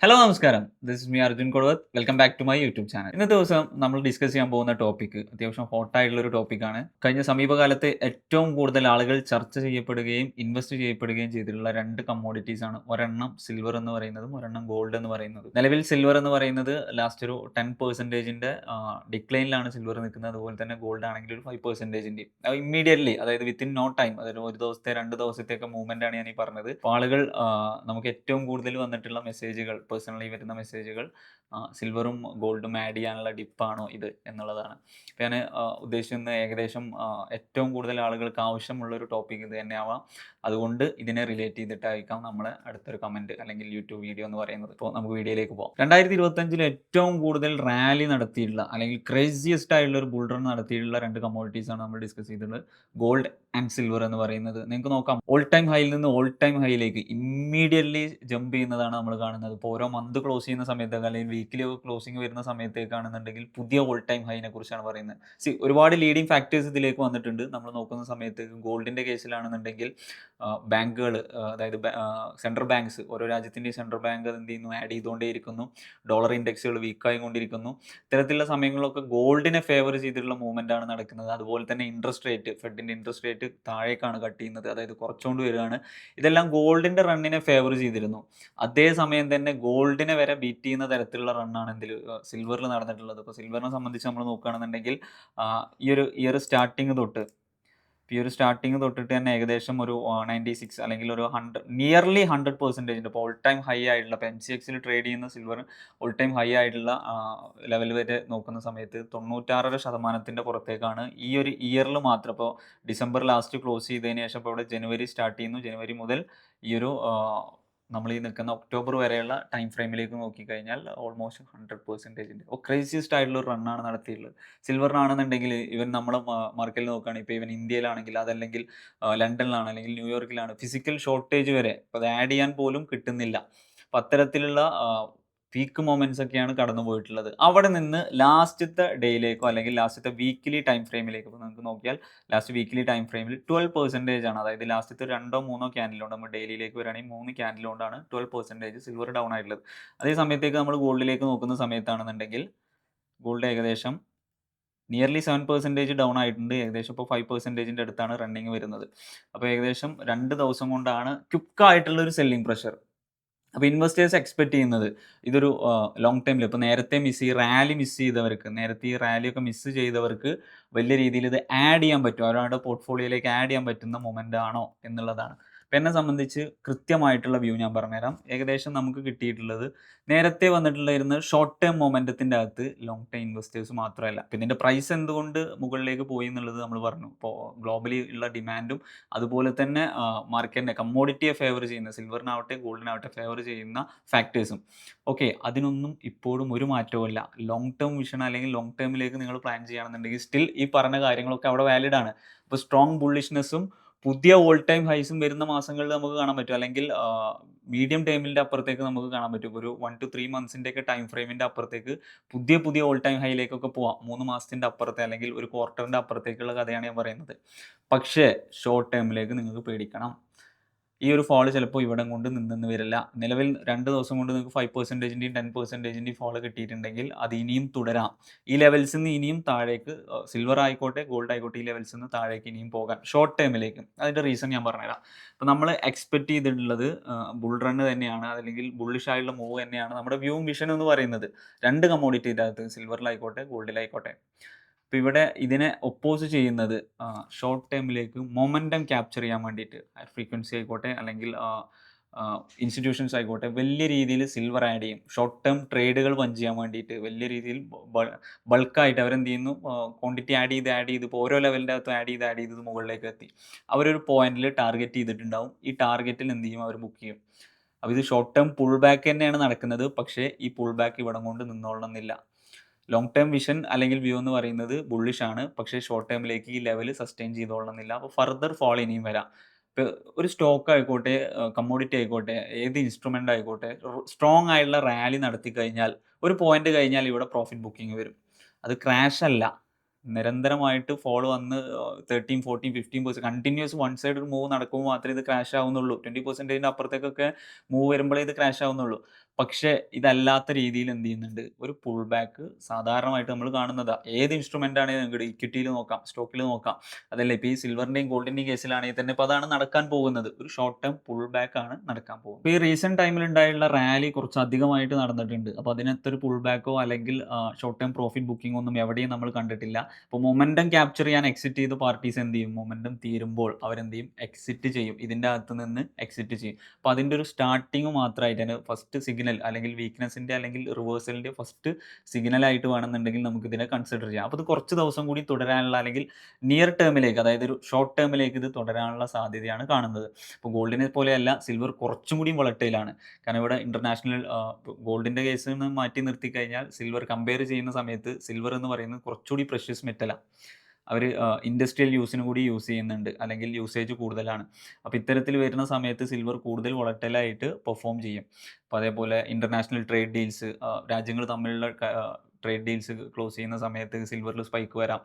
Hello നമസ്കാരം. This is me Arjun Koduvath. Welcome back to my YouTube channel. ഇന്നത്തെ ദിവസം നമ്മൾ ഡിസ്കസ് ചെയ്യാൻ പോകുന്ന ടോപ്പിക് അത്യാവശ്യം ഹോട്ടായിട്ടുള്ള ഒരു ടോപ്പിക്കാണ്. കഴിഞ്ഞ സമീപകാലത്ത് ഏറ്റവും കൂടുതൽ ആളുകൾ ചർച്ച ചെയ്യപ്പെടുകയും ഇൻവെസ്റ്റ് ചെയ്യപ്പെടുകയും ചെയ്തിട്ടുള്ള 2 കമ്മോഡിറ്റീസ് ആണ്. ഒരെണ്ണം സിൽവർ എന്ന് പറയുന്നതും ഒരെണ്ണം ഗോൾഡ് എന്ന് പറയുന്നതും. നിലവിൽ സിൽവർ എന്ന് പറയുന്നത് ലാസ്റ്റ് ഒരു 10%ന്റെ ഡിക്ലൈനിലാണ് സിൽവർ നിൽക്കുന്നത്. അതുപോലെ തന്നെ ഗോൾഡ് ആണെങ്കിൽ ഒരു 5%ന്റെ ഇമ്മീഡിയറ്റ്ലി, അതായത് വിത്തിൻ നോ ടൈം, അതായത് ഒരു ദിവസത്തെ 2 ദിവസത്തെയൊക്കെ മൂവ്മെന്റ് ആണ് ഞാൻ ഈ പറഞ്ഞത്. അപ്പോൾ ആളുകൾ നമുക്ക് ഏറ്റവും കൂടുതൽ വന്നിട്ടുള്ള മെസ്സേജുകൾ, പേഴ്സണലി വരുന്ന മെസ്സേജുകൾ സിൽവറും ഗോൾഡും ആഡ് ചെയ്യാനുള്ള ഡിപ്പാണോ ഇത് എന്നുള്ളതാണ്. അപ്പോൾ ഞാൻ ഉദ്ദേശിക്കുന്നത് ഏകദേശം ഏറ്റവും കൂടുതൽ ആളുകൾക്ക് ആവശ്യമുള്ള ഒരു ടോപ്പിക് ഇത് തന്നെയാവാം. അതുകൊണ്ട് ഇതിനെ റിലേറ്റ് ചെയ്തിട്ടായിരിക്കാം നമ്മളെ അടുത്തൊരു കമൻറ്റ് അല്ലെങ്കിൽ യൂട്യൂബ് വീഡിയോ എന്ന് പറയുന്നത്. ഇപ്പോൾ നമുക്ക് വീഡിയോയിലേക്ക് പോകാം. 2025 ഏറ്റവും കൂടുതൽ റാലി നടത്തിയിട്ടുള്ള അല്ലെങ്കിൽ ക്രേസിയസ്റ്റ് ആയിട്ടുള്ള ഒരു ബുൾ റൺ നടത്തിയിട്ടുള്ള 2 കമ്മോഡിറ്റീസാണ് നമ്മൾ ഡിസ്കസ് ചെയ്തിട്ടുള്ളത്. ഗോൾഡ് ആൻഡ് സിൽവർ എന്ന് പറയുന്നത് നിങ്ങൾക്ക് നോക്കാം, ഓൾ ടൈം ഹൈയിൽ നിന്ന് ഓൾ ടൈം ഹൈയിലേക്ക് ഇമ്മീഡിയറ്റ്ലി ജമ്പ് ചെയ്യുന്നതാണ് നമ്മൾ കാണുന്നത്. ഇപ്പോൾ ഓരോ മന്ത് ക്ലോസ് ചെയ്യുന്ന സമയത്തൊക്കെ അല്ലെങ്കിൽ വീക്കിലി ക്ലോസിംഗ് വരുന്ന സമയത്തേക്കാണെന്നുണ്ടെങ്കിൽ പുതിയ ഓൾ ടൈം ഹൈനെ കുറിച്ചാണ് പറയുന്നത്. ഒരുപാട് ലീഡിങ് ഫാക്ടേഴ്സ് ഇതിലേക്ക് വന്നിട്ടുണ്ട്. നമ്മൾ നോക്കുന്ന സമയത്ത് ഗോൾഡിൻ്റെ കേസിലാണെന്നുണ്ടെങ്കിൽ ബാങ്കുകൾ, അതായത് സെൻട്രൽ ബാങ്ക്സ്, ഓരോ രാജ്യത്തിൻ്റെയും സെൻട്രൽ ബാങ്ക് അത് എന്ത് ചെയ്യുന്നു, ആഡ് ചെയ്തുകൊണ്ടേയിരിക്കുന്നു. ഡോളർ ഇൻഡെക്സുകൾ വീക്കായി കൊണ്ടിരിക്കുന്നു. ഇത്തരത്തിലുള്ള സമയങ്ങളിലൊക്കെ ഗോൾഡിനെ ഫേവർ ചെയ്തിട്ടുള്ള മൂവ്മെൻ്റ് ആണ് നടക്കുന്നത്. അതുപോലെ തന്നെ ഇൻട്രസ്റ്റ് റേറ്റ്, ഫെഡിൻ്റെ ഇൻട്രസ്റ്റ് റേറ്റ് താഴേക്കാണ് കട്ട് ചെയ്യുന്നത്, അതായത് കുറച്ചുകൊണ്ട് വരികയാണ്. ഇതെല്ലാം ഗോൾഡിൻ്റെ റണ്ണിനെ ഫേവർ ചെയ്തിരുന്നു. അതേസമയം തന്നെ ഗോൾഡിനെ വരെ ബീറ്റ് ചെയ്യുന്ന തരത്തിലുള്ള റണ്ണാണ് സിൽവറിൽ നടന്നിട്ടുള്ളത്. ഇപ്പോൾ സിൽവറിനെ സംബന്ധിച്ച് നമ്മൾ നോക്കുകയാണെന്നുണ്ടെങ്കിൽ ഈ ഒരു തൊട്ടിട്ട് തന്നെ ഏകദേശം ഒരു 96 അല്ലെങ്കിൽ ഒരു 100% ഇപ്പോൾ ഓൾ ടൈം ഹൈ ആയിട്ടുള്ള, ഇപ്പോൾ MCX ട്രേഡ് ചെയ്യുന്ന സിൽവർ ഓൾ ടൈം ഹൈ ആയിട്ടുള്ള ലെവൽ വരെ നോക്കുന്ന സമയത്ത് 96% പുറത്തേക്കാണ് ഈ ഒരു ഇയറിൽ മാത്രം. ഇപ്പോൾ ഡിസംബർ ലാസ്റ്റ് ക്ലോസ് ചെയ്തതിന് ശേഷം ഇപ്പോൾ ഇവിടെ ജനുവരി സ്റ്റാർട്ട് ചെയ്യുന്നു. ജനുവരി മുതൽ ഈ ഒരു നമ്മൾ ഈ നിൽക്കുന്ന ഒക്ടോബർ വരെയുള്ള ടൈം ഫ്രെയിമിലേക്ക് നോക്കിക്കഴിഞ്ഞാൽ ഓൾമോസ്റ്റ് 100%. ക്രേസിയസ്റ്റ് ആയിട്ടുള്ള ഒരു റണ്ണാണ് നടത്തിയിട്ടുള്ളത്. സിൽവറിനാണെന്നുണ്ടെങ്കിൽ ഇവൻ നമ്മൾ മാർക്കറ്റിൽ നോക്കുകയാണെങ്കിൽ, ഇപ്പോൾ ഇവൻ ഇന്ത്യയിലാണെങ്കിൽ, അതല്ലെങ്കിൽ ലണ്ടനിലാണ് അല്ലെങ്കിൽ ന്യൂയോർക്കിലാണ്, ഫിസിക്കൽ ഷോർട്ടേജ് വരെ ഇപ്പോൾ അത് ആഡ് ചെയ്യാൻ പോലും കിട്ടുന്നില്ല. അപ്പം അത്തരത്തിലുള്ള പീക്ക് മൊമെന്റ്സ് ഒക്കെയാണ് കടന്നു പോയിട്ടുള്ളത്. അവിടെ നിന്ന് ലാസ്റ്റത്തെ ഡേയിലേക്കോ അല്ലെങ്കിൽ ലാസ്റ്റത്തെ വീക്കിലി ടൈം ഫ്രെയിമിലേക്കോ ഇപ്പോൾ നമുക്ക് നോക്കിയാൽ ലാസ്റ്റ് വീക്കിലി ടൈം ഫ്രെയിമിൽ 12% ആണ്. അതായത് ലാസ്റ്റത്തെ 2-3 ക്യാൻഡിലുണ്ട്. നമ്മൾ ഡെയിലിയിലേക്ക് വരികയാണെങ്കിൽ 3 ക്യാൻഡിലുകൊണ്ടാണ് 12% സിൽവർ ഡൗൺ ആയിട്ടുള്ളത്. അതേ സമയത്തേക്ക് നമ്മൾ ഗോൾഡിലേക്ക് നോക്കുന്ന സമയത്താണെന്നുണ്ടെങ്കിൽ ഗോൾഡ് ഏകദേശം നിയർലി 7% ഡൗൺ ആയിട്ടുണ്ട്. ഏകദേശം ഇപ്പോൾ 5%ൻ്റെ അടുത്താണ് റണ്ണിങ് വരുന്നത്. അപ്പോൾ ഏകദേശം 2 ദിവസം കൊണ്ടാണ് ക്വിക്കായിട്ടുള്ള ഒരു സെല്ലിംഗ് പ്രഷർ. അപ്പോൾ ഇൻവെസ്റ്റേഴ്സ് എക്സ്പെക്ട് ചെയ്യുന്നത് ഇതൊരു ലോങ് ടൈമിൽ, ഇപ്പോൾ നേരത്തെ നേരത്തെ ഈ റാലിയൊക്കെ മിസ് ചെയ്തവർക്ക് വലിയ രീതിയിൽ ഇത് ആഡ് ചെയ്യാൻ പറ്റും, അവരുടെ പോർട്ട്ഫോളിയോയിലേക്ക് ആഡ് ചെയ്യാൻ പറ്റുന്ന മൊമെൻ്റ് ആണോ എന്നുള്ളതാണ്. അപ്പോൾ എന്നെ സംബന്ധിച്ച് കൃത്യമായിട്ടുള്ള വ്യൂ ഞാൻ പറഞ്ഞുതരാം. ഏകദേശം നമുക്ക് കിട്ടിയിട്ടുള്ളത് നേരത്തെ വന്നിട്ടുണ്ടായിരുന്ന ഷോർട്ട് ടേം മൊമെൻറ്റത്തിൻ്റെ അകത്ത് ലോങ് ടൈം ഇൻവെസ്റ്റേഴ്സ് മാത്രമല്ല. അപ്പോൾ ഇതിൻ്റെ പ്രൈസ് എന്തുകൊണ്ട് മുകളിലേക്ക് പോയി എന്നുള്ളത് നമ്മൾ പറഞ്ഞു. ഇപ്പോൾ ഗ്ലോബലി ഉള്ള ഡിമാൻഡും അതുപോലെ തന്നെ മാർക്കറ്റിനെ, കമ്മോഡിറ്റിയെ ഫേവർ ചെയ്യുന്ന, സിൽവറിനാവട്ടെ ഗോൾഡിനാവട്ടെ ഫേവർ ചെയ്യുന്ന ഫാക്ടേഴ്സും അതിനൊന്നും ഇപ്പോഴും ഒരു മാറ്റവുമില്ല. ലോങ് ടേം വിഷൻ അല്ലെങ്കിൽ ലോങ് ടേമിലേക്ക് നിങ്ങൾ പ്ലാൻ ചെയ്യുകയാണെന്നുണ്ടെങ്കിൽ സ്റ്റിൽ ഈ പറഞ്ഞ കാര്യങ്ങളൊക്കെ അവിടെ വാലിഡ് ആണ്. ഇപ്പോൾ സ്ട്രോങ് ബുള്ളിഷ്നെസ്സും പുതിയ ഓൾ ടൈം ഹൈസും വരുന്ന മാസങ്ങളിൽ നമുക്ക് കാണാൻ പറ്റും, അല്ലെങ്കിൽ മീഡിയം ടൈമിൻ്റെ അപ്പുറത്തേക്ക് നമുക്ക് കാണാൻ പറ്റും. ഒരു 1 to 3 മന്ത്സിൻ്റെയൊക്കെ ടൈം ഫ്രെയിമിൻ്റെ അപ്പുറത്തേക്ക് പുതിയ ഓൾ ടൈം ഹൈയിലേക്കൊക്കെ പോവാം. 3 മാസത്തിൻ്റെ അപ്പുറത്തെ അല്ലെങ്കിൽ ഒരു ക്വാർട്ടറിൻ്റെ അപ്പുറത്തേക്കുള്ള കഥയാണ് ഞാൻ പറയുന്നത്. പക്ഷേ ഷോർട്ട് ടേമിലേക്ക് നിങ്ങൾക്ക് പേടിക്കണം. ഈ ഒരു ഫോള് ചിലപ്പോൾ ഇവിടം കൊണ്ട് നിന്നെന്ന് വരില്ല. നിലവിൽ 2 ദിവസം കൊണ്ട് നിങ്ങൾക്ക് 5%ൻ്റെയും 10%ൻ്റെയും ഫോള് കിട്ടിയിട്ടുണ്ടെങ്കിൽ അത് ഇനിയും തുടരാം. ഈ ലെവൽസിൽ നിന്ന് ഇനിയും താഴേക്ക്, സിൽവർ ആയിക്കോട്ടെ ഗോൾഡ് ആയിക്കോട്ടെ, ഈ ലെവൽസിൽ നിന്ന് താഴേക്ക് ഇനിയും പോകാം ഷോർട്ട് ടേമിലേക്ക്. അതിൻ്റെ റീസൺ ഞാൻ പറഞ്ഞുതരാം. അപ്പോൾ നമ്മൾ എക്സ്പെക്ട് ചെയ്തിട്ടുള്ളത് ബുൾ റണ്ണ് തന്നെയാണ്, അല്ലെങ്കിൽ ബുള്ളിഷ് ആയിട്ടുള്ള മൂവ് തന്നെയാണ് നമ്മുടെ വ്യൂവും വിഷൻ എന്ന് പറയുന്നത്. 2 കമ്മോഡിറ്റിയുടെ അകത്ത്, സിൽവറിലായിക്കോട്ടെ ഗോൾഡിലായിക്കോട്ടെ. അപ്പോൾ ഇവിടെ ഇതിനെ ഒപ്പോസ് ചെയ്യുന്നത് ഷോർട്ട് ടേമിലേക്ക് മൊമെൻറ്റം ക്യാപ്ചർ ചെയ്യാൻ വേണ്ടിയിട്ട്, ഫ്രീക്വൻസി ആയിക്കോട്ടെ അല്ലെങ്കിൽ ഇൻസ്റ്റിറ്റ്യൂഷൻസ് ആയിക്കോട്ടെ, വലിയ രീതിയിൽ സിൽവർ ആഡ് ചെയ്യും. ഷോർട്ട് ടേം ട്രേഡുകൾ പഞ്ച് ചെയ്യാൻ വേണ്ടിയിട്ട് വലിയ രീതിയിൽ ബൾക്കായിട്ട് അവരെന്ത് ചെയ്യുന്നു, ക്വാണ്ടിറ്റി ആഡ് ചെയ്ത് ഇപ്പോൾ ഓരോ ലെവലിൻ്റെ അകത്തും ആഡ് ചെയ്ത് മുകളിലേക്ക് എത്തി. അവരൊരു പോയിന്റിൽ ടാർഗറ്റ് ചെയ്തിട്ടുണ്ടാവും. ഈ ടാർഗറ്റിൽ എന്ത് ചെയ്യും, അവർ ബുക്ക് ചെയ്യും. അപ്പോൾ ഇത് ഷോർട്ട് ടേം പുൾ ബാക്ക് തന്നെയാണ് നടക്കുന്നത്. പക്ഷേ ഈ പുൾ ബാക്ക് ഇവിടം കൊണ്ട് നിന്നോളണമെന്നില്ല. ലോങ് ടേം വിഷൻ അല്ലെങ്കിൽ വ്യൂ എന്ന് പറയുന്നത് ബുള്ളിഷ് ആണ്. പക്ഷേ ഷോർട്ട് ടേമിലേക്ക് ഈ ലെവൽ സസ്റ്റെയിൻ ചെയ്തോളണമെന്നില്ല. അപ്പോൾ ഫർദർ ഫോൾ ഇനിയും വരാം. ഇപ്പോൾ ഒരു സ്റ്റോക്ക് ആയിക്കോട്ടെ, കമ്മോഡിറ്റി ആയിക്കോട്ടെ, ഏത് ഇൻസ്ട്രുമെൻ്റ് ആയിക്കോട്ടെ, സ്ട്രോങ് ആയിട്ടുള്ള റാലി നടത്തി കഴിഞ്ഞാൽ ഒരു പോയിന്റ് കഴിഞ്ഞാൽ ഇവിടെ പ്രോഫിറ്റ് ബുക്കിംഗ് വരും. അത് ക്രാഷ് അല്ല, നിരന്തരമായിട്ട് ഫോളോ വന്ന് 13, 14, 15% കണ്ടിന്യൂസ് വൺ സൈഡ് മൂവ് നടക്കുമ്പോൾ മാത്രമേ ഇത് ക്രാഷ് ആവുന്നുള്ളൂ. 20%ൻ്റെ അപ്പുറത്തേക്കൊക്കെ മൂവ് വരുമ്പോഴേ ഇത് ക്രാഷ് ആവുന്നുള്ളൂ. പക്ഷേ ഇതല്ലാത്ത രീതിയിൽ എന്ത് ചെയ്യുന്നുണ്ട്, ഒരു പുൾ ബാക്ക് സാധാരണമായിട്ട് നമ്മൾ കാണുന്നതാ. ഏത് ഇൻസ്ട്രുമെന്റ് ആണെങ്കിലും നിങ്ങൾക്ക് ഇക്വിറ്റിയിൽ നോക്കാം, സ്റ്റോക്കിൽ നോക്കാം. അതല്ല ഇപ്പോൾ ഈ സിൽവറിന്റെയും ഗോൾഡിന്റെയും കേസിലാണെങ്കിൽ തന്നെ ഇപ്പോൾ അതാണ് നടക്കാൻ പോകുന്നത്. ഒരു ഷോർട്ട് ടേം പുൾ ബാക്ക് ആണ് നടക്കാൻ പോകുന്നത്. ഇപ്പോൾ ഈ റീസെന്റ് ടൈമിൽ ഉണ്ടായുള്ള റാലി കുറച്ച് അധികമായിട്ട് നടന്നിട്ടുണ്ട്. അപ്പോൾ അതിനകത്തൊരു പുൾ ബാക്കോ അല്ലെങ്കിൽ ഷോർട്ട് ടേം പ്രോഫിറ്റ് ബുക്കിംഗ് ഒന്നും എവിടെയും നമ്മൾ കണ്ടിട്ടില്ല. അപ്പോൾ മൊമെന്റം ക്യാപ്ചർ ചെയ്യാൻ എക്സിറ്റ് ചെയ്ത പാർട്ടീസ് എന്ത് ചെയ്യും, മൊമെന്റം തീരുമ്പോൾ അവരെന്ത് ചെയ്യും, എക്സിറ്റ് ചെയ്യും. ഇതിന്റെ അകത്ത് നിന്ന് എക്സിറ്റ് ചെയ്യും. അപ്പോൾ അതിന്റെ ഒരു സ്റ്റാർട്ടിങ് മാത്രമായിട്ടാണ് ഫസ്റ്റ് സിഗ്നൽ അല്ലെങ്കിൽ വീക്ക്നെസിന്റെ അല്ലെങ്കിൽ റിവേഴ്സലിന്റെ ഫസ്റ്റ് സിഗ്നൽ ആയിട്ട് വേണമെന്നുണ്ടെങ്കിൽ നമുക്ക് ഇതിനെ കൺസിഡർ ചെയ്യാം. അപ്പോൾ ഇത് കുറച്ച് ദിവസം കൂടി തുടരാനുള്ള അല്ലെങ്കിൽ നിയർ ടേമിലേക്ക്, അതായത് ഒരു ഷോർട്ട് ടേമിലേക്ക് ഇത് തുടരാനുള്ള സാധ്യതയാണ് കാണുന്നത്. ഇപ്പോൾ ഗോൾഡിനെ പോലെയല്ല സിൽവർ കുറച്ചും കൂടി വളട്ടയിലാണ്. കാരണം ഇവിടെ ഇന്റർനാഷണൽ ഗോൾഡിന്റെ കേസ് മാറ്റി നിർത്തി കഴിഞ്ഞാൽ സിൽവർ കമ്പയർ ചെയ്യുന്ന സമയത്ത് സിൽവർ എന്ന് പറയുന്നത് കുറച്ചുകൂടി പ്രഷ്യസ് മെറ്റലാണ്. അവർ ഇൻഡസ്ട്രിയൽ യൂസിന് കൂടി യൂസ് ചെയ്യുന്നുണ്ട്, അല്ലെങ്കിൽ യൂസേജ് കൂടുതലാണ്. അപ്പോൾ ഇത്തരത്തിൽ വരുന്ന സമയത്ത് സിൽവർ കൂടുതൽ വോളറ്റൈലായിട്ട് പെർഫോം ചെയ്യും. അപ്പോൾ അതേപോലെ ഇന്റർനാഷണൽ ട്രേഡ് ഡീൽസ്, രാജ്യങ്ങൾ തമ്മിലുള്ള ട്രേഡ് ഡീൽസ് ക്ലോസ് ചെയ്യുന്ന സമയത്ത് സിൽവറിൽ സ്പൈക്ക് വരാം,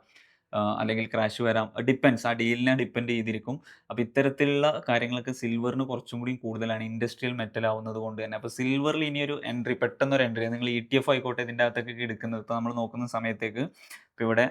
അല്ലെങ്കിൽ ക്രാഷ് വരാം. ഡിപ്പെൻസ്, ആ ഡീലിനെ ഡിപ്പെൻഡ് ചെയ്തിരിക്കും. അപ്പോൾ ഇത്തരത്തിലുള്ള കാര്യങ്ങളൊക്കെ സിൽവറിന് കുറച്ചും കൂടി കൂടുതലാണ്, ഇൻഡസ്ട്രിയൽ മെറ്റൽ ആവുന്നത് കൊണ്ട് തന്നെ. അപ്പോൾ സിൽവറിൽ ഇനിയൊരു എൻട്രി, പെട്ടെന്നൊരു എൻട്രി, നിങ്ങൾ ETF ആയിക്കോട്ടെ ഇതിൻ്റെ അകത്തൊക്കെ എടുക്കുന്നത്, ഇപ്പോൾ നമ്മൾ നോക്കുന്ന സമയത്തേക്ക് ഇപ്പോൾ ഇവിടെ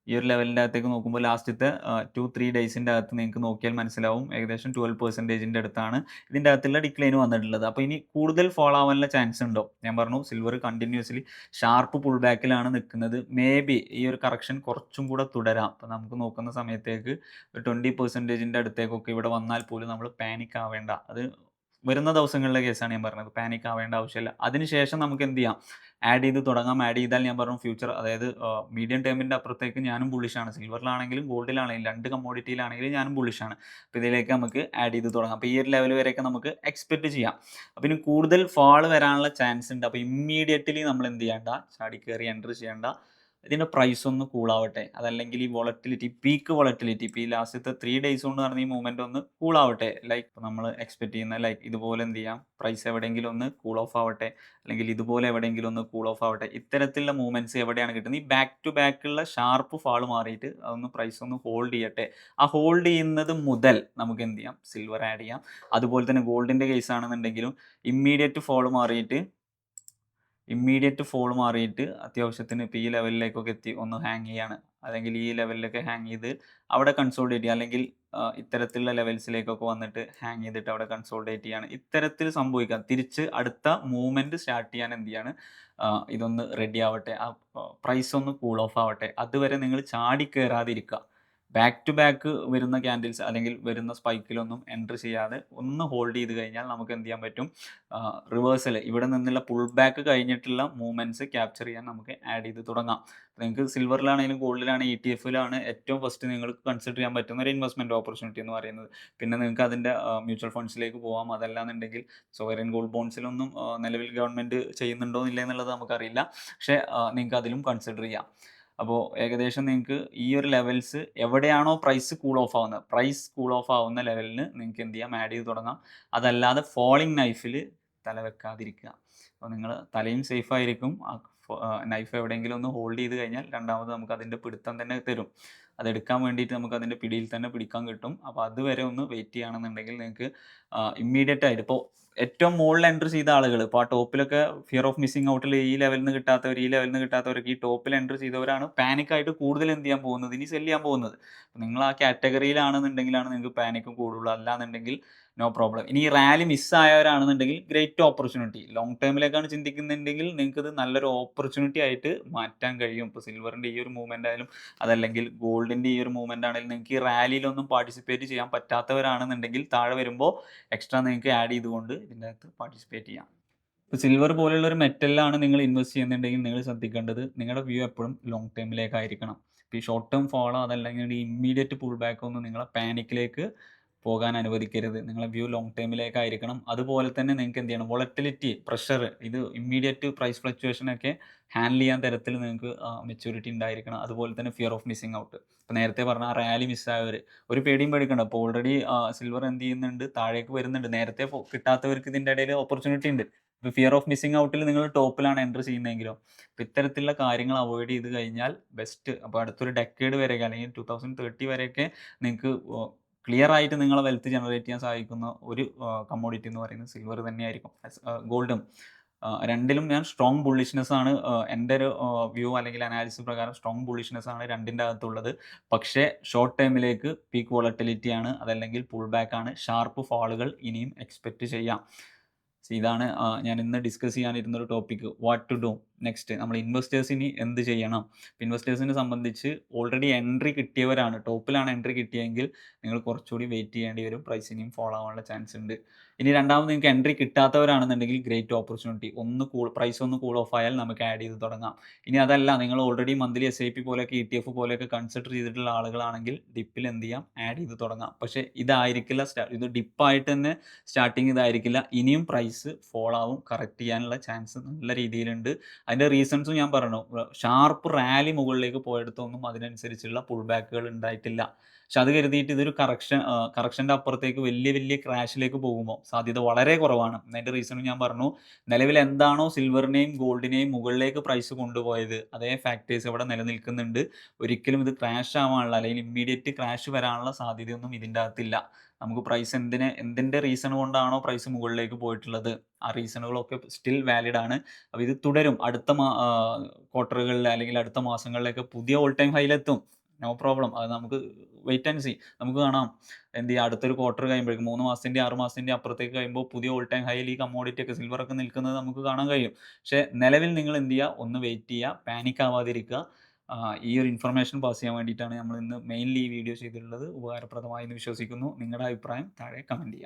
ഈ ഒരു ലെവലിൻ്റെ അകത്തേക്ക് നോക്കുമ്പോൾ ലാസ്റ്റത്തെ 2-3 ഡേയ്സിൻ്റെ അകത്ത് നിങ്ങൾക്ക് നോക്കിയാൽ മനസ്സിലാവും ഏകദേശം 12% അടുത്താണ് ഇതിൻ്റെ അകത്തുള്ള ഡിക്ലൈൻ വന്നിട്ടുള്ളത്. അപ്പോൾ ഇനി കൂടുതൽ ഫോളോ ആവാനുള്ള ചാൻസ് ഉണ്ടോ? ഞാൻ പറഞ്ഞു സിൽവർ കണ്ടിന്യൂസ്ലി ഷാർപ്പ് പുൾ ബാക്കിലാണ് നിൽക്കുന്നത്. മേ ബി ഈ ഒരു കറക്ഷൻ കുറച്ചും കൂടെ തുടരാം. അപ്പോൾ നമുക്ക് നോക്കുന്ന സമയത്തേക്ക് 20% അടുത്തേക്കൊക്കെ ഇവിടെ വന്നാൽ പോലും നമ്മൾ പാനിക് ആവേണ്ട. അത് വരുന്ന ദിവസങ്ങളിലെ കേസാണ് ഞാൻ പറഞ്ഞത്. പാനിക് ആവേണ്ട ആവശ്യമില്ല. അതിനുശേഷം നമുക്ക് എന്ത് ചെയ്യാം, ആഡ് ചെയ്ത് തുടങ്ങാം. ആഡ് ചെയ്താൽ ഞാൻ പറഞ്ഞു ഫ്യൂച്ചർ, അതായത് മീഡിയം ടേമിൻ്റെ അപ്പുറത്തേക്ക് ഞാനും ബുള്ളിഷാണ്. സിൽവറിലാണെങ്കിലും ഗോൾഡിലാണെങ്കിലും രണ്ട് കമ്മോഡിറ്റിയിലാണെങ്കിലും ഞാനും ബുള്ളിഷാണ്. അപ്പോൾ ഇതിലേക്ക് നമുക്ക് ആഡ് ചെയ്ത് തുടങ്ങാം. അപ്പോൾ ഈ ഒരു ലെവൽ വരെയൊക്കെ നമുക്ക് എക്സ്പെക്റ്റ് ചെയ്യാം. അപ്പോൾ ഇനി കൂടുതൽ ഫാൾ വരാനുള്ള ചാൻസ് ഉണ്ട്. അപ്പോൾ ഇമ്മീഡിയറ്റ്ലി നമ്മൾ എന്ത് ചെയ്യേണ്ട, ചാടി കയറി എൻ്റർ ചെയ്യേണ്ട. ഇതിൻ്റെ പ്രൈസ് ഒന്ന് കൂളാവട്ടെ, അതല്ലെങ്കിൽ ഈ വോളറ്റിലിറ്റി, പീക്ക് വോളറ്റിലിറ്റി, ഇപ്പോൾ ഈ ലാസ്റ്റത്തെ 3 ഡേയ്സ് കൊണ്ട് നടന്ന ഈ മൂവ്മെൻറ്റ് ഒന്ന് കൂളാവട്ടെ. ലൈക്ക് നമ്മൾ എക്സ്പെക്ട് ചെയ്യുന്ന ലൈക്ക് ഇതുപോലെ എന്ത് ചെയ്യാം, പ്രൈസ് എവിടെയെങ്കിലും ഒന്ന് കൂൾ ഓഫ് ആവട്ടെ, അല്ലെങ്കിൽ ഇതുപോലെ എവിടെയെങ്കിലും ഒന്ന് കൂൾ ഓഫ് ആവട്ടെ. ഇത്തരത്തിലുള്ള മൂവ്മെൻറ്റ്സ് എവിടെയാണ് കിട്ടുന്നത്, ഈ ബാക്ക് ടു ബാക്കുള്ള ഷാർപ്പ് ഫാൾ മാറിയിട്ട് അതൊന്ന് പ്രൈസ് ഒന്ന് ഹോൾഡ് ചെയ്യട്ടെ. ആ ഹോൾഡ് ചെയ്യുന്നത് മുതൽ നമുക്ക് എന്ത് ചെയ്യാം, സിൽവർ ആഡ് ചെയ്യാം. അതുപോലെ തന്നെ ഗോൾഡിൻ്റെ കേസ് ആണെന്നുണ്ടെങ്കിലും ഇമ്മീഡിയറ്റ് ഫോൾ മാറിയിട്ട് അത്യാവശ്യത്തിന് ഇപ്പോൾ ഈ ലെവലിലേക്കൊക്കെ എത്തി ഒന്ന് ഹാങ് ചെയ്യാണ്, അല്ലെങ്കിൽ ഈ ലെവലിലൊക്കെ ഹാങ് ചെയ്ത് അവിടെ കൺസോൾഡേറ്റ് ചെയ്യുക, അല്ലെങ്കിൽ ഇത്തരത്തിലുള്ള ലെവൽസിലേക്കൊക്കെ വന്നിട്ട് ഹാങ് ചെയ്തിട്ട് അവിടെ കൺസോൾഡേറ്റ് ചെയ്യാണ്. ഇത്തരത്തിൽ സംഭവിക്കാം. തിരിച്ച് അടുത്ത മൂവ്മെൻറ്റ് സ്റ്റാർട്ട് ചെയ്യാൻ എന്ത് ചെയ്യാണ്, ഇതൊന്ന് റെഡി ആവട്ടെ, ആ പ്രൈസ് ഒന്ന് കൂൾ ഓഫ് ആവട്ടെ. അതുവരെ നിങ്ങൾ ചാടി കയറാതിരിക്കുക. ബാക്ക് ടു ബാക്ക് വരുന്ന ക്യാൻഡിൽസ് അല്ലെങ്കിൽ വരുന്ന സ്പൈക്കിലൊന്നും എൻട്രി ചെയ്യാതെ ഒന്ന് ഹോൾഡ് ചെയ്ത് കഴിഞ്ഞാൽ നമുക്ക് എന്ത് ചെയ്യാൻ പറ്റും, റിവേഴ്സൽ, ഇവിടെ നിന്നുള്ള പുൾ ബാക്ക് കഴിഞ്ഞിട്ടുള്ള മൂവ്മെൻറ്റ്സ് ക്യാപ്ചർ ചെയ്യാൻ നമുക്ക് ആഡ് ചെയ്ത് തുടങ്ങാം. നിങ്ങൾക്ക് സിൽവറിലാണെങ്കിലും ഗോൾഡിലാണെങ്കിലും ETF ഏറ്റവും ഫസ്റ്റ് നിങ്ങൾക്ക് കൺസിഡർ ചെയ്യാൻ പറ്റുന്ന ഒരു ഇൻവെസ്റ്റ്മെൻറ്റ് ഓപ്പർച്യൂണിറ്റി എന്ന് പറയുന്നത്. പിന്നെ നിങ്ങൾക്ക് അതിൻ്റെ മ്യൂച്വൽ ഫണ്ട്സിലേക്ക് പോകാം. അതല്ലാന്നുണ്ടെങ്കിൽ സോവറിൻ ഗോൾഡ് ബോൺസിലൊന്നും നിലവിൽ ഗവൺമെൻറ് ചെയ്യുന്നുണ്ടോ ഇല്ല എന്നുള്ളത് നമുക്കറിയില്ല. പക്ഷേ നിങ്ങൾക്ക് അതിലും കൺസിഡർ ചെയ്യാം. അപ്പോൾ ഏകദേശം നിങ്ങൾക്ക് ഈ ഒരു ലെവൽസ് എവിടെയാണോ പ്രൈസ് കൂൾ ഓഫ് ആവുന്ന ലെവലിന് നിങ്ങൾക്ക് എന്ത് ചെയ്യാം, ആഡ് ചെയ്ത് തുടങ്ങാം. അതല്ലാതെ ഫോളിങ് നൈഫിൽ തല വെക്കാതിരിക്കുക. അപ്പോൾ നിങ്ങൾ തലയും സേഫ് ആയിരിക്കും. നൈഫ് എവിടെയെങ്കിലും ഒന്ന് ഹോൾഡ് ചെയ്ത് കഴിഞ്ഞാൽ രണ്ടാമത് നമുക്ക് അതിൻ്റെ പിടുത്തം തന്നെ തരും. അതെടുക്കാൻ വേണ്ടിയിട്ട് നമുക്ക് അതിൻ്റെ പിടിയിൽ തന്നെ പിടിക്കാൻ കിട്ടും. അപ്പോൾ അതുവരെ ഒന്ന് വെയിറ്റ് ചെയ്യുകയാണെന്നുണ്ടെങ്കിൽ നിങ്ങൾക്ക് ഇമ്മീഡിയറ്റ് ആയിട്ട്, ഇപ്പോൾ ഏറ്റവും മുകളിൽ എൻട്രി ചെയ്ത ആളുകൾ, ഇപ്പോൾ ആ ടോപ്പിലൊക്കെ ഫിയർ ഓഫ് മിസ്സിംഗ് ഔട്ടിൽ ഈ ലെവലിൽ നിന്ന് കിട്ടാത്തവരൊക്കെ ഈ ടോപ്പിൽ എൻട്രി ചെയ്തവരാണ് പാനിക്കായിട്ട് കൂടുതൽ എന്ത് ചെയ്യാൻ പോകുന്നത്, ഇനി സെല് ചെയ്യാൻ പോകുന്നത്. നിങ്ങൾ ആ കാറ്റഗറിയിലാണെന്നുണ്ടെങ്കിലാണ് നിങ്ങൾക്ക് പാനിക്ക് കൂടുള്ളൂ. അല്ലാന്നുണ്ടെങ്കിൽ നോ പ്രോബ്ലം. ഇനി ഈ റാലി മിസ്സായവരാണെന്നുണ്ടെങ്കിൽ ഗ്രേറ്റ് ഓപ്പർച്യൂണിറ്റി, ലോങ് ടേമിലേക്കാണ് ചിന്തിക്കുന്നുണ്ടെങ്കിൽ നിങ്ങൾക്ക് ഇത് നല്ലൊരു ഓപ്പർച്യൂണിറ്റി ആയിട്ട് മാറ്റാൻ കഴിയും. ഇപ്പോൾ സിൽവറിൻ്റെ ഈ ഒരു മൂവ്മെൻ്റ് ആയാലും അതല്ലെങ്കിൽ ഗോൾഡിൻ്റെ ഈ ഒരു മൂവ്മെൻ്റ് ആണെങ്കിലും നിങ്ങൾക്ക് ഈ റാലിയിലൊന്നും പാർട്ടിസിപ്പേറ്റ് ചെയ്യാൻ പറ്റാത്തവരാണെന്നുണ്ടെങ്കിൽ താഴെ വരുമ്പോൾ എക്സ്ട്രാ നിങ്ങൾക്ക് ആഡ് ചെയ്തുകൊണ്ട് ഇതിൻ്റെ അകത്ത് പാർട്ടിസിപ്പേറ്റ് ചെയ്യാം. ഇപ്പോൾ സിൽവർ പോലെയുള്ള ഒരു മെറ്റലിലാണ് നിങ്ങൾ ഇൻവെസ്റ്റ് ചെയ്യുന്നുണ്ടെങ്കിൽ നിങ്ങൾ ശ്രദ്ധിക്കേണ്ടത് നിങ്ങളുടെ വ്യൂ എപ്പോഴും ലോങ് ടേമിലേക്കായിരിക്കണം. ഇപ്പോൾ ഈ ഷോർട്ട് ടേം ഫോളോ അതല്ലെങ്കിൽ ഈ ഇമ്മീഡിയറ്റ് പുൾ ബാക്ക് ഒന്നും നിങ്ങളെ പാനിക്കിലേക്ക് പോകാൻ അനുവദിക്കരുത്. നിങ്ങളെ വ്യൂ ലോങ് ടേമിലേക്കായിരിക്കണം. അതുപോലെ തന്നെ നിങ്ങൾക്ക് എന്ത് ചെയ്യണം, വോളറ്റിലിറ്റി, പ്രഷർ, ഇത് ഇമ്മീഡിയറ്റ് പ്രൈസ് ഫ്ലക്ച്വേഷനൊക്കെ ഹാൻഡിൽ ചെയ്യാൻ തരത്തിൽ നിങ്ങൾക്ക് മെച്യൂരിറ്റി ഉണ്ടായിരിക്കണം. അതുപോലെ തന്നെ ഫിയർ ഓഫ് മിസ്സിംഗ് ഔട്ട്. ഇപ്പോൾ നേരത്തെ പറഞ്ഞ റാലി മിസ്സായവർ ഒരു പേടിയും പേടിക്കണ്ട. അപ്പോൾ ഓൾറെഡി സിൽവർ എന്ത് ചെയ്യുന്നുണ്ട്, താഴേക്ക് വരുന്നുണ്ട്. നേരത്തെ കിട്ടാത്തവർക്ക് ഇതിൻ്റെ ഇടയിൽ ഓപ്പർച്യൂണിറ്റി ഉണ്ട്. ഇപ്പോൾ ഫിയർ ഓഫ് മിസ്സിംഗ് ഔട്ടിൽ നിങ്ങൾ ടോപ്പിലാണ് എൻ്റർ ചെയ്യുന്നതെങ്കിലോ. അപ്പോൾ ഇത്തരത്തിലുള്ള കാര്യങ്ങൾ അവോയ്ഡ് ചെയ്ത് കഴിഞ്ഞാൽ ബെസ്റ്റ്. അപ്പോൾ അടുത്തൊരു ഡെക്കേഡ് വരെയൊക്കെ അല്ലെങ്കിൽ 2030 വരെയൊക്കെ നിങ്ങൾക്ക് ക്ലിയർ ആയിട്ട് നിങ്ങളെ വെൽത്ത് ജനറേറ്റ് ചെയ്യാൻ സഹായിക്കുന്ന ഒരു കമ്മോഡിറ്റി എന്ന് പറയുന്നത് സിൽവർ തന്നെയായിരിക്കും. ഗോൾഡും രണ്ടിലും ഞാൻ സ്ട്രോങ് ബുള്ളിഷ്നെസ് ആണ് എൻ്റെ ഒരു വ്യൂ അല്ലെങ്കിൽ അനാലിസിസ് പ്രകാരം സ്ട്രോങ് ബുള്ളിഷ്നെസ് ആണ് രണ്ടിൻ്റെ അകത്തുള്ളത്. പക്ഷേ ഷോർട്ട് ടൈമിലേക്ക് പീക്ക് വോളറ്റിലിറ്റി ആണ്, അതല്ലെങ്കിൽ പുൾ ബാക്ക് ആണ്, ഷാർപ്പ് ഫാളുകൾ ഇനിയും എക്സ്പെക്റ്റ് ചെയ്യാം. ഇതാണ് ഞാൻ ഇന്ന് ഡിസ്കസ് ചെയ്യാനിരുന്ന ഒരു topic. What to do next, നമ്മൾ ഇൻവെസ്റ്റേഴ്സിന് എന്ത് ചെയ്യണം? ഇൻവെസ്റ്റേഴ്സിനെ സംബന്ധിച്ച് ഓൾറെഡി എൻട്രി കിട്ടിയവരാണ്, ടോപ്പിലാണ് എൻട്രി കിട്ടിയെങ്കിൽ നിങ്ങൾ കുറച്ചുകൂടി വെയിറ്റ് ചെയ്യേണ്ടി വരും, പ്രൈസ് ഇനിയും ഫോളോ ആവാനുള്ള ചാൻസ് ഉണ്ട്. ഇനി രണ്ടാമത് നിങ്ങൾക്ക് എൻട്രി കിട്ടാത്തവരാണെന്നുണ്ടെങ്കിൽ ഗ്രേറ്റ് ഓപ്പർച്യൂണിറ്റി, പ്രൈസ് ഒന്ന് കൂൾ ഓഫ് ആയാൽ നമുക്ക് ആഡ് ചെയ്ത് തുടങ്ങാം. ഇനി അതല്ല, നിങ്ങൾ ഓൾറെഡി മന്ത്ലി SIP പോലെയൊക്കെ ETF പോലെയൊക്കെ കൺസിഡർ ചെയ്തിട്ടുള്ള ആളുകളാണെങ്കിൽ ഡിപ്പിൽ എന്ത് ചെയ്യാം, ആഡ് ചെയ്ത് തുടങ്ങാം. പക്ഷേ ഇതായിരിക്കില്ല ഇത് ഡിപ്പായിട്ട് തന്നെ സ്റ്റാർട്ടിങ് ഇതായിരിക്കില്ല. ഇനിയും പ്രൈസ് ഫോളോ ആവും, കറക്റ്റ് ചെയ്യാനുള്ള ചാൻസ് നല്ല രീതിയിലുണ്ട്. അതിൻ്റെ റീസൺസും ഞാൻ പറഞ്ഞു. ഷാർപ്പ് റാലി മുകളിലേക്ക് പോയെടുത്തൊന്നും അതിനനുസരിച്ചുള്ള പുൾ ബാക്കുകൾ ഉണ്ടായിട്ടില്ല. പക്ഷെ അത് കരുതിയിട്ട് ഇതൊരു കറക്ഷൻ്റെ അപ്പുറത്തേക്ക് വലിയ വലിയ ക്രാഷിലേക്ക് പോകുമോ സാധ്യത വളരെ കുറവാണ്. അതിൻ്റെ റീസണും ഞാൻ പറഞ്ഞു. നിലവിൽ എന്താണോ സിൽവറിനെയും ഗോൾഡിനെയും മുകളിലേക്ക് പ്രൈസ് കൊണ്ടുപോയത് അതേ ഫാക്ടേഴ്സ് ഇവിടെ നിലനിൽക്കുന്നുണ്ട്. ഒരിക്കലും ഇത് ക്രാഷ് ആവാനുള്ള അല്ലെങ്കിൽ ഇമ്മീഡിയറ്റ് ക്രാഷ് വരാനുള്ള സാധ്യതയൊന്നും ഇതിൻ്റെ അകത്തില്ല. നമുക്ക് പ്രൈസ് എന്തിൻ്റെ റീസൺ കൊണ്ടാണോ പ്രൈസ് മുകളിലേക്ക് പോയിട്ടുള്ളത്, ആ റീസണുകളൊക്കെ സ്റ്റിൽ വാലിഡ് ആണ്. അപ്പോൾ ഇത് തുടരും. അടുത്ത ക്വാർട്ടറുകളിൽ അല്ലെങ്കിൽ അടുത്ത മാസങ്ങളിലൊക്കെ പുതിയ ഓൾ ടൈം ഹൈയിലെത്തും. No problem. അത് നമുക്ക് വെയിറ്റ് ആൻഡ് സീ. നമുക്ക് കാണാം എന്ത് ചെയ്യുക, അടുത്തൊരു ക്വാർട്ടർ കഴിയുമ്പോഴേക്കും 3 മാസത്തിൻ്റെ 6 മാസത്തിൻ്റെ അപ്പുറത്തേക്ക് കഴിയുമ്പോൾ പുതിയ ഓൾ ടൈം ഹൈയിൽ ഈ കമ്മോഡിറ്റി ഒക്കെ സിൽവറൊക്കെ നിൽക്കുന്നത് നമുക്ക് കാണാൻ കഴിയും. പക്ഷേ നിലവിൽ നിങ്ങൾ എന്ത് ചെയ്യുക, ഒന്ന് വെയിറ്റ് ചെയ്യുക, പാനിക് ആവാതിരിക്കുക. ഈ ഒരു ഇൻഫർമേഷൻ പാസ് ചെയ്യാൻ വേണ്ടിയിട്ടാണ് നമ്മൾ ഇന്ന് മെയിൻലി ഈ വീഡിയോ ചെയ്തിട്ടുള്ളത്. ഉപകാരപ്രദമായി എന്ന് വിശ്വസിക്കുന്നു. നിങ്ങളുടെ അഭിപ്രായം താഴെ കമൻറ്റ് ചെയ്യുക.